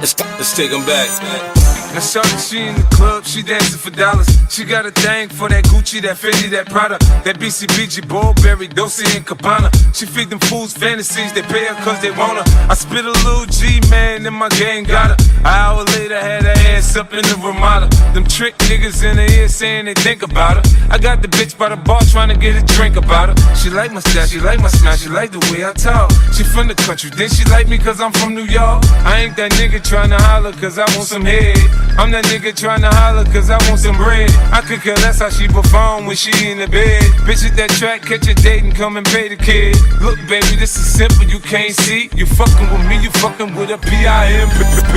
Let's take them back. Now shorty, she in the club, she dancing for dollars. She got a thing for that Gucci, that Fendi, that Prada, that BCBG, Burberry, Dolce & Gabbana. She feed them fools fantasies, they pay her cause they want her. I spit a little G, man, and my gang got her. An hour later, had her ass up in the Ramada. Them trick niggas in her ear saying they think about her. I got the bitch by the bar trying to get a drink about her. She like my style, she like my smile, she like the way I talk. She from the country, then she like me cause I'm from New York. I ain't that nigga trying to holler cause I want some head. I'm that nigga tryna holler cause I want some bread. I could care less how she perform when she in the bed. Bitch at that track, catch a date and come and pay the kid. Look baby, this is simple, you can't see. You fucking with me, you fucking with a P-I-M-P-P-P.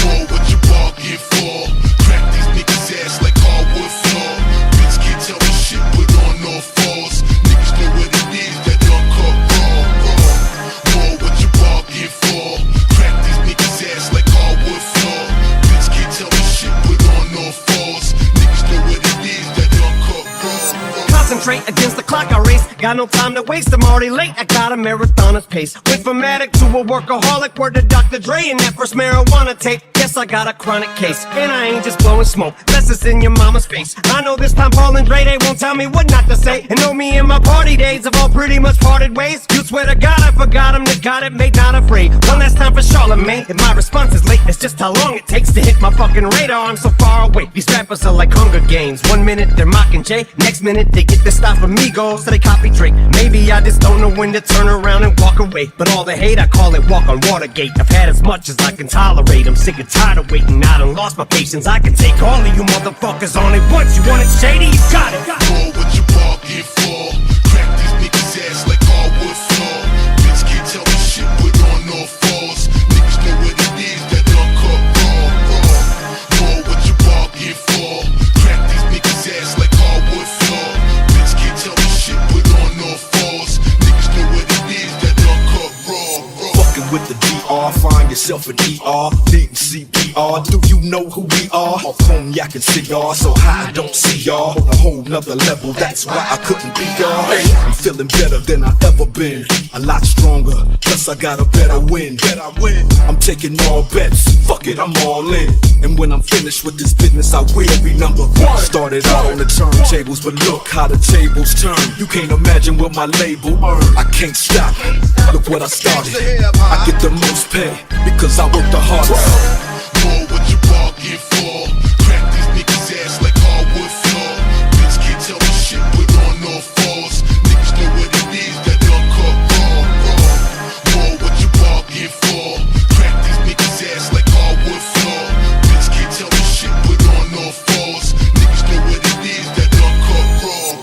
More what you bargain for. Crack these niggas ass like hardwood floor. Bitch can't tell me shit, put on no falls. Niggas know what it is, that uncut raw. More what you bargain for. Crack these niggas ass like hardwood floor. Tell me shit, put on no falls. Niggas know what it is, that uncut raw. Concentrate against the clock I race. Got no time to waste, I'm already late. I got a marathoner's pace. Went from addict to a workaholic. Word to Dr. Dre and that first marijuana tape. Yes, I got a chronic case, and I ain't just blowing smoke. That's it's in your mama's face. I know this time Paul and Dre, they won't tell me what not to say. And know me and my party days have all pretty much parted ways. You swear to God I forgot him, that got it made not afraid. One last time for Charlemagne. If my response is late, it's just how long it takes to hit my fucking radar. I'm so far away. These rappers are like Hunger Games. 1 minute they're mocking Jay, next minute they get this stuff from Migos, so they copy Drake. Maybe I just don't know when to turn around and walk away. But all the hate, I call it walk on Watergate. I've had as much as I can tolerate. I'm sick and tired of waiting. I done lost my patience. I can take all of you motherfuckers on it once. You want it shady? You got it. More what you bargain for. Crack these niggas ass like hardwood floor. Bitch can't tell me shit, put on no falls. Niggas know what it is, that uncut raw. More what you bargain for. Crack these niggas ass like hardwood floor. Bitch can't tell me shit, put on no falls. Niggas know what it is, that uncut raw. Fucking with the DR, find yourself an ER. Needing CPR, do you know who we are? Off cognac and cigar, so high I don't see y'all. On a whole nother level, that's why I couldn't be y'all. I'm feeling better than I've ever been. A lot stronger, plus I got a better win. I'm taking all bets, fuck it, I'm all in. And when I'm finished with this business, I will be number one. Started out on the turntables, but look how the tables turn. You can't imagine what my label earned. I can't stop, look what I started. I get the most pay, because I work the hardest. More what you bargain for. Crack these niggas ass like hardwood floor. Bitch can't tell me shit, put on no falls. Niggas know what it is, that uncut raw. More what you bargain for. Crack these niggas ass like hardwood floor. Bitch can't tell me shit, put on no falls. Niggas know what it is, that uncut raw.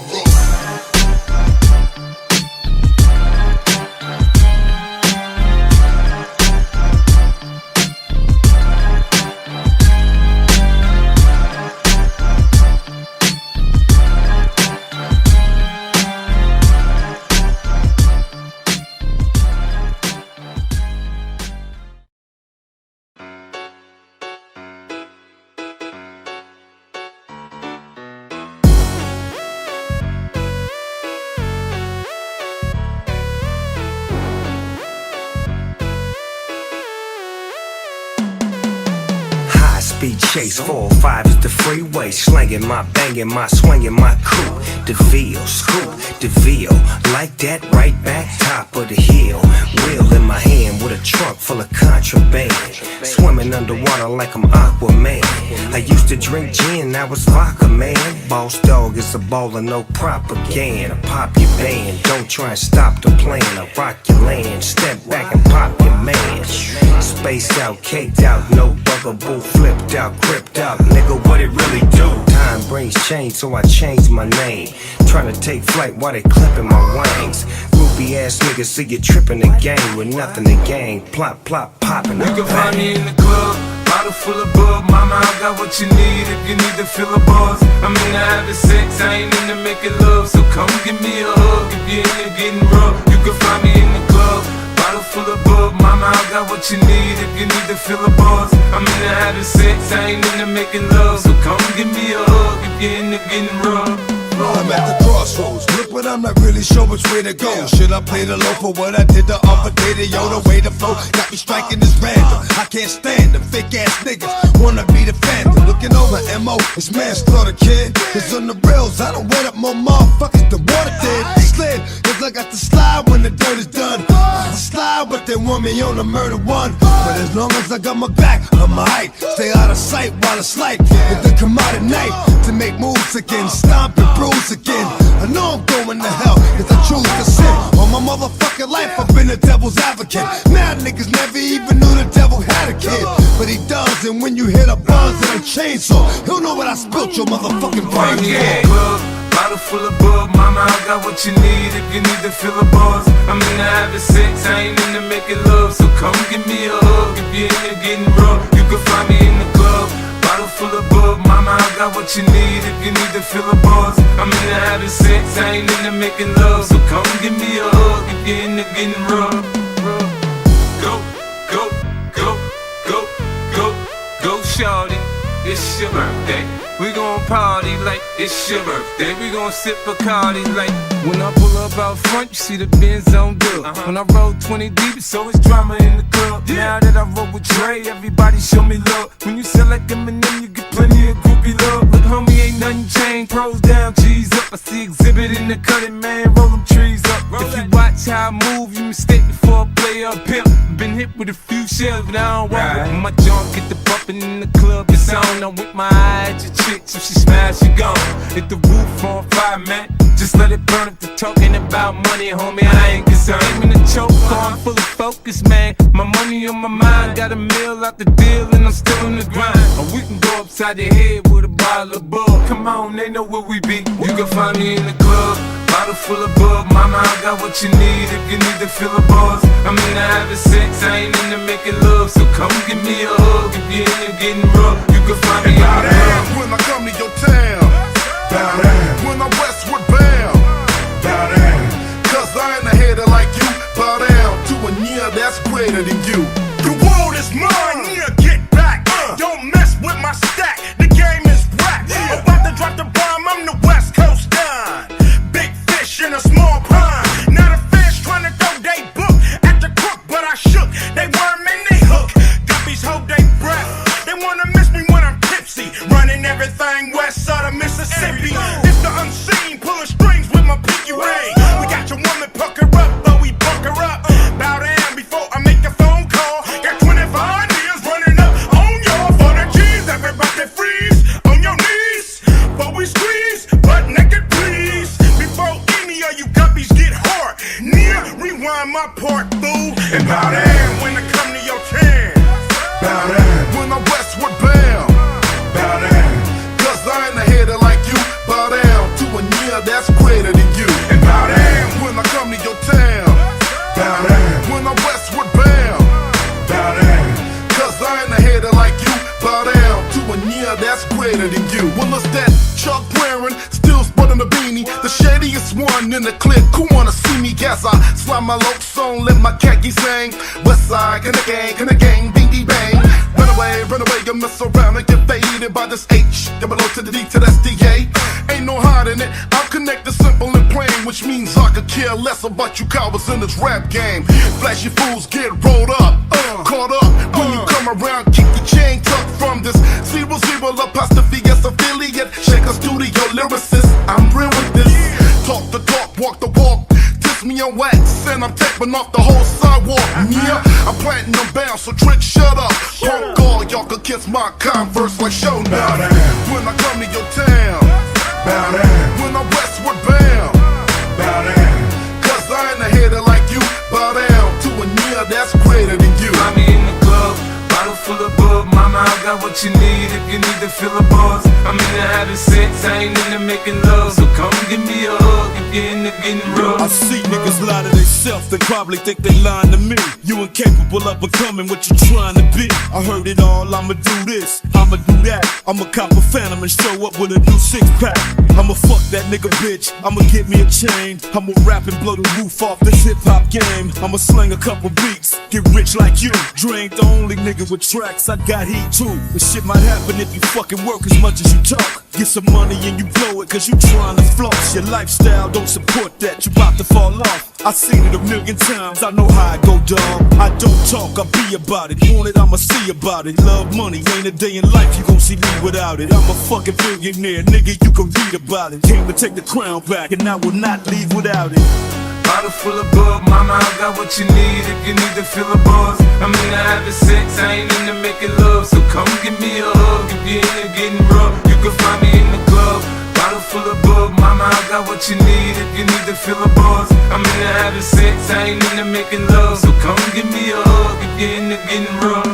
Speed chase, 405 is the freeway. Slanging my, banging my, swinging my coupe. DeVille, scoop, DeVille. Like that, right back, top of the hill. Wheel in my hand with a trunk full of contraband. Swimming underwater like I'm Aquaman. I used to drink gin, now it's vodka, man. Boss dog is a bowler, no propaganda. Pop your band, don't try and stop the plan. I rock your land, step back and pop your man. Spaced out, caked out, no bugaboo, flipped out, cripped out, nigga, what it really do? Time brings change, so I changed my name. Trying to take flight while they clipping my wings. Groupie ass niggas see you tripping the game with nothing to gain. Plop, plop, popping. You can find me in the club, bottle full of bug. Mama, I got what you need if you need to feel a buzz. I'm into having sex, I ain't into making love. So come give me a hug if you're into getting rough. You can find me in the club, bottle full of bug. Mama, I got what you need if you need to feel a buzz. I'm into having sex, I ain't into making love. So come give me a hug if you're into getting rough. I'm at the crossroads, look, but I'm not really sure which way to go. Should I play the low for what I did the other day? Yo, the way the flow got me striking this random. I can't stand them fake ass niggas, wanna be the phantom. Looking over MO, it's manslaughter, kid. Cause on the rails, I don't wet up more motherfuckers than water did. Slid, cause I got to slide when the dirt is done. I slide, but they want me on the murder one. But as long as I got my back, I'm alright. Stay out of sight while it's light. If they come out at night to make moves again, stomp and bruise again. I know I'm going to hell, cause I choose to sin. All my motherfucking life, I've been the devil's advocate. Mad niggas never even knew the devil had a kid. But he does, and when you hit a buzz and a chainsaw, he'll know what I spilt your motherfucking brain for. Bottle full of bub, mama, I got what you need if you need to fill a buzz. I'm into having sex, I ain't into making love. So come give me a hug if you're into getting rough. You can find me in the club. Bottle full of bub, mama, I got what you need if you need to fill a buzz. I'm into having sex, I ain't into making love. So come give me a hug if you're into getting rough. Go, go, go, go, go, go, shawty, it's your birthday. We gon' party like it's your birthday. We gon' sip Bacardi like when I pull up out front, you see the Benz on dub. When I roll 20 deep, it's always drama in the club. Now that I roll with Dre, everybody show me love. When you sell like Eminem, you get plenty of groupie love. Look, homie, ain't nothing changed. Pros down, G's up. I see exhibit in the cutting, man. Roll them trees up. If you watch how I move, you mistake before I play up pimp. Been hit with a few shells, but I don't walk. When my junk get the bumpin' in the club, it's on. I'm with my eye at your chick, so she smash, she gone. Hit the roof on fire, man. Just let it burn if they're talking about money, homie, I ain't concerned. I'm in the choke, I'm full of focus, man. My money on my mind, got a meal out the deal, and I'm still in the grind. Or we can go upside the head with a bottle of bug. Come on, they know where we be. You can find me in the club. Bottle full of bub, mama, I got what you need if you need to fill a buzz. I'm into having sex, I ain't into making love. So come give me a hug if you're into getting rough. You can find me in the club. When I come to your town, bow down. When I'm westward bound, bow down. Cause I ain't a hater like you, bow down to a year that's greater than you. The world is mine, yeah, get back. Don't mess with my stack, the game is whack. About to drop the bomb, I'm the West Coast Don. Big fish in a small pond. Not a fish trying to throw they book at the crook, but I shook. They worm and they hook. Guppies hold they breath. They wanna miss me when I'm tipsy. Running everything west side of Mississippi. It's the unseen, pulling strings with my pinky ring. We got your woman pucker up, but we buck her up. Bow down before I make a phone call. Got 25 years running up on y'all for the keys. Everybody freeze on your knees. But we squeeze, butt naked please. Before any of you guppies get hard. Near, rewind my part, boo. And bow down when I come to your town. Bow down when I'm westward bound. Bow down, cause I ain't a hater like you. Bow down to a year that's greater than you. And bow down when I come to your town. Bow down when I'm westward bound. Bow down, cause I ain't a hater like you. Bow down to a year that's greater than you. Well, it's that Chuck wearing, still sporting the beanie. The shadiest one in the clique who wanna see me gas. I slide my low song, let my khaki sing. West side, can the gang, bingy bang. Run away, you mess around and get faded by this H. Get below to the D to the SDA. Ain't no hiding it, I'm connected, simple and plain. Which means I could care less about you cowards in this rap game. Flashy fools get rolled up, caught up. When you come around, keep your chain tucked from this 00 apostrophe S affiliate. Shake a studio lyricist, I'm real with this. Talk the talk, walk the walk. Me on wax and I'm taping off the whole sidewalk. Yeah, I'm planting them bound, so trick shut up. Punk all y'all could kiss my Converse like show now. When I come to your town, bow down. When I'm westward bound, bow down. Cause I ain't a hater like you, bow down to a year that's greater than you. Find me in the club, bottle full of bub, mama, I got what you need if you need to fill a buzz. I'm into having sex, I ain't into making love. So come give me a hug if you're into getting rough. I see niggas lie to themselves, they probably think they lying to me. You incapable of becoming what you trying to be. I heard it all, I'ma do this, I'ma do that. I'ma cop a phantom and show up with a new 6-pack. I'ma fuck that nigga bitch, I'ma get me a chain. I'ma rap and blow the roof off this hip-hop game. I'ma sling a couple beats, get rich like you. Dre ain't the only nigga with tracks, I got heat too. But shit might happen if you fucking work as much as you talk. Get some money and you blow it cause you trying to floss. Your lifestyle don't support that, you about to fall off. I seen it a million times, I know how I go, dog. I don't talk, I be about it. Want it, I'ma see about it. Love money, ain't a day in life you gon' see me without it. I'm a fucking billionaire, nigga, you can read about it. Came to take the crown back and I will not leave without it. Bottle full of bug, mama, I got what you need if you need to fill a buzz. I mean, I having sex, I ain't into making love, so come give me a hug. If you're in here getting rough, you can find me in the club. Bottle full of bug, mama, I got what you need if you need to fill a buzz. I mean, I having sex, I ain't into making love, so come give me a hug. If you're in here getting rough.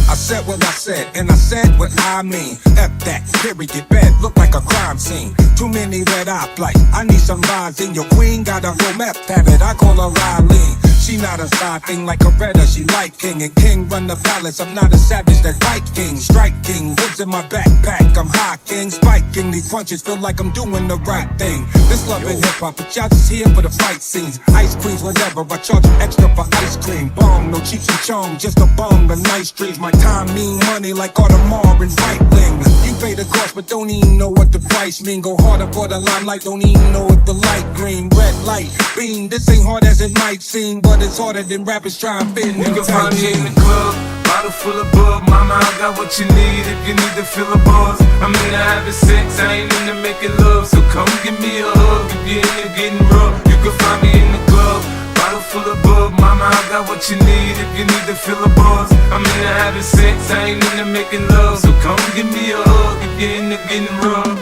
I said what I said, and I said what I mean. F that, period, bed look like a crime scene. Too many red eye flight, I need some vibes in your queen. Got a whole meth habit, I call her Riley. She not a side thing like a redder, she light king. And king run the palace, I'm not a savage, that fight king. Strike king, hoods in my backpack, I'm high king. Spiking these punches, feel like I'm doing the right thing. This love and hip hop, but y'all just here for the fight scenes. Ice creams, whatever, I charge you extra for ice cream. Bong, no cheech and chong, just a bong, the nice trees. My time mean money like Audemars and Breitling. You pay the cost, but don't even know what the price mean. Go harder for the limelight, don't even know if the light green. Red light, beam, this ain't hard as it might seem, but it's harder than rappers trying to fit in. You can find me in the club, bottle full of bug, mama, I got what you need if you need to fill a buzz. I mean, I having sex, I ain't into making love, so come give me a hug. If you're in here getting rough, you can find me in the club. Bottle full of bug, mama, I got what you need if you need to fill a buzz. I mean, I having sex, I ain't into making love, so come give me a hug if you're in here getting rough.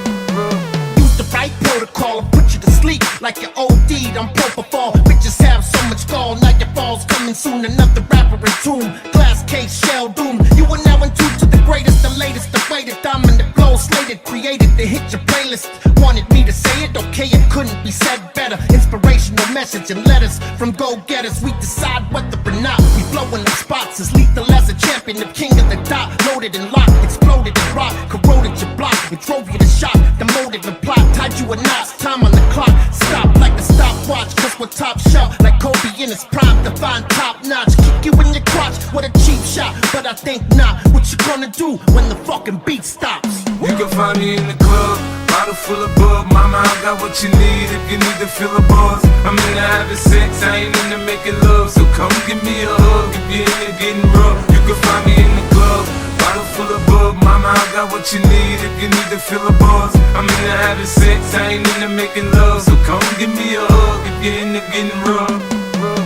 Use the right protocol and put you to sleep like you're OD'd on propofol. Bitches have so much gall, now your fall's coming soon. Another rapper in tune, glass case, shell doom. You are now in tune to the greatest, the latest, the greatest. I'm in the glow, slated, created to hit your playlist. Wanted me to say it, okay, it couldn't be said better. Inspirational message and letters from go-getters. We decide whether or not we blowing the spots. As lethal as a champion, the king of the dot. Loaded and locked, exploded and rock, corroded your block, and drove you to shock. Demoted the plot, tied you a knot. Time on the clock, stop like a stopwatch. Cause we're top shelf, like Kobe in his prime. Define top notch, kick you in your crotch. What a cheap shot, but I think not. What you gonna do when the fucking beat stops? You can find me in the club, bottle full of bug, mama, I got what you need if you need to fill a buzz. I mean, I having sex, I ain't into making love, so come give me a hug if you're in here getting rough. You can find me in the club, bottle full of bug, mama, I got what you need if you need to fill a buzz. I mean, I having sex, I ain't into making love, so come give me a hug if you're in here getting rough.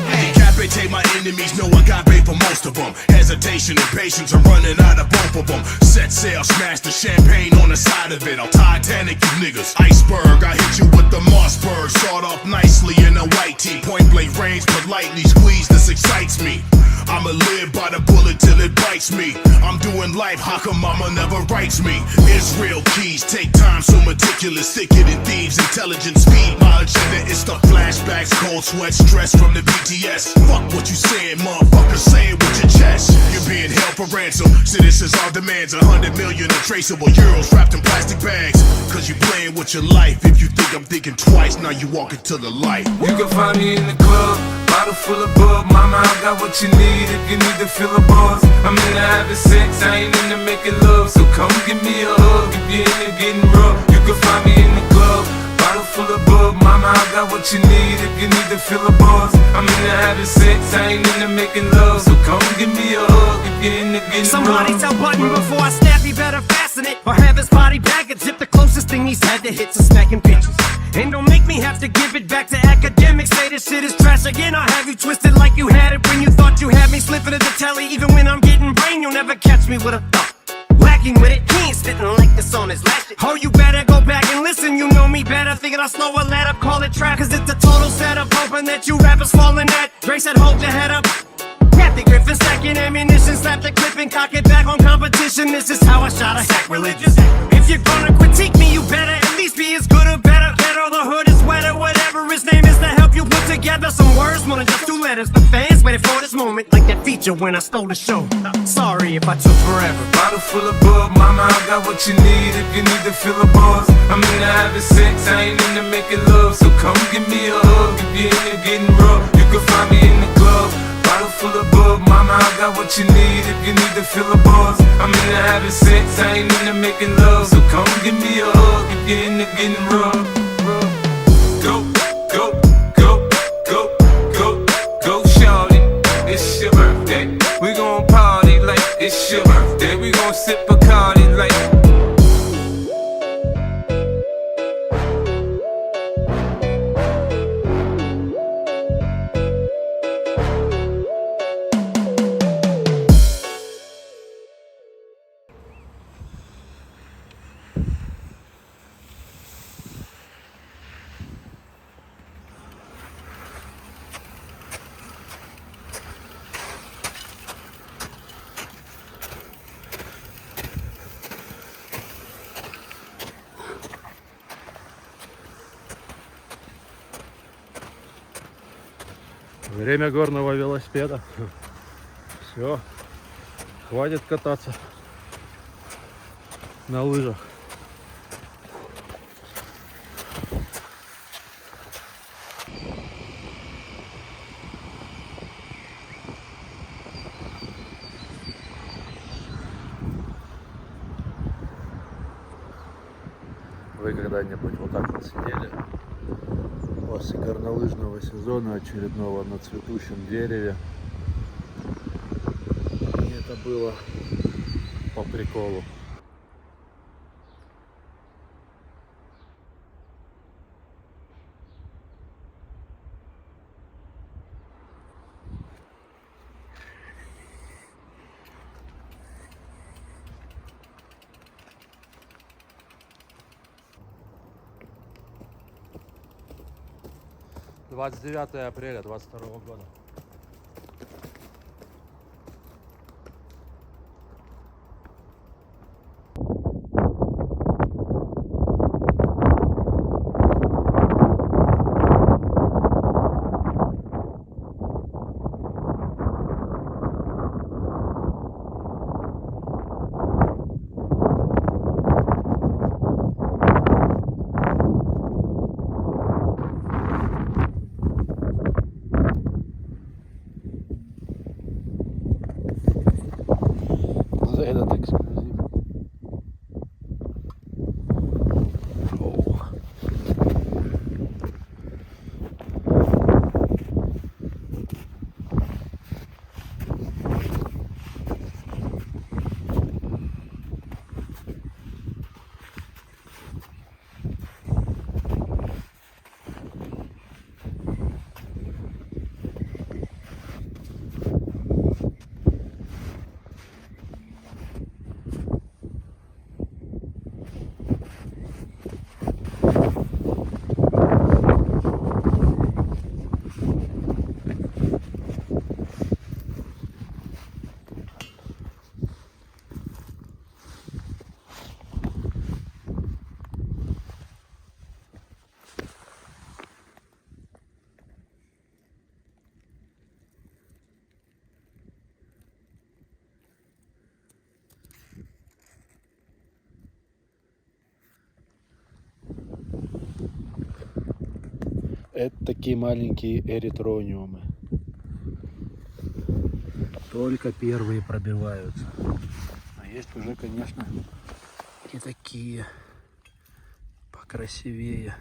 Decapitate my enemies, no agape for most of them. Hesitation and patience, I'm running out of both of them. Set sail, smash the champagne on the side of it. I'll Titanic you niggas. Iceberg, I hit you with the Mossberg. Sawed off nicely in a white tee. Point blank range, politely squeeze, this excites me. I'ma live by the bullet till it bites me. I'm doing life, how come mama never writes me? Israel keys, take time so meticulous. Thicker than thieves, intelligent speed. My agenda is the flashbacks, cold sweat, stress from the BTS. Fuck what you saying, motherfucker, say it with your chest. You're being held for ransom, citizens all demands 100 million untraceable euros wrapped in plastic bags. Cause you playing with your life. If you think I'm thinking twice, now you walk into the light. You can find me in the club, bottle full of bug, mama, I got what you need if you need to fill a buzz. I mean, I having sex, I ain't into making love, so come give me a hug if you're in here getting rough. You can find me in the club, bottle full of bug, mama, I got what you need if you need to fill a buzz. I mean, I having sex, I ain't into making love, so come give me a hug if you're in here getting rough. Somebody tell Button before I snap, he better fasten it, or have his body back and zip. The closest thing he's had to hits is smacking bitches. And don't make me have to give it back to academics. Say this shit is trash again, I'll have you twisted like you had it when you thought you had me. Slipping to the telly, even when I'm getting brain, you'll never catch me with a thought. Lacking with it, he ain't spitting like this on his last shit. Oh, you better go back and listen, you know me better. Thinking I'll slow a let up, call it trap, cause it's a total setup. Hoping that you rappers falling at. Dre said hold your head up. Kathy Griffin stacking ammunition, slap the clip and cock it back on competition. This is how I shot a sacrilegious. If you're gonna critique me, you better at least be as good or better. Better the hood is wetter, whatever his name is to help you put together some words, more than just 2 letters. The fans waited for this moment, like that feature when I stole the show. Sorry if I took forever. Bottle full of bug, mama, I got what you need if you need to fill a buzz. I mean, I having sex, I ain't into making love, so come give me a hug if you're in here getting rough. You can find me in the club, bottle full full of bug. Mama, I got what you need if you need to feel a buzz. I'm into having sex, I ain't into making love. So come give me a hug if you're into getting rough. Go, go, go, go, go, go, shawty. It's your birthday. We gon' party like it's your birthday. We gon' sip Bacardi like. Время горного велосипеда. Все, хватит кататься на лыжах. Вы когда-нибудь вот так вот сидели после горнолыжного сезона очередного на цветущем дереве? И это было по приколу. — 29 апреля 22 года. За этот эксклюзив. Это такие маленькие эритрониумы. Только первые пробиваются. А есть уже, конечно, и такие покрасивее.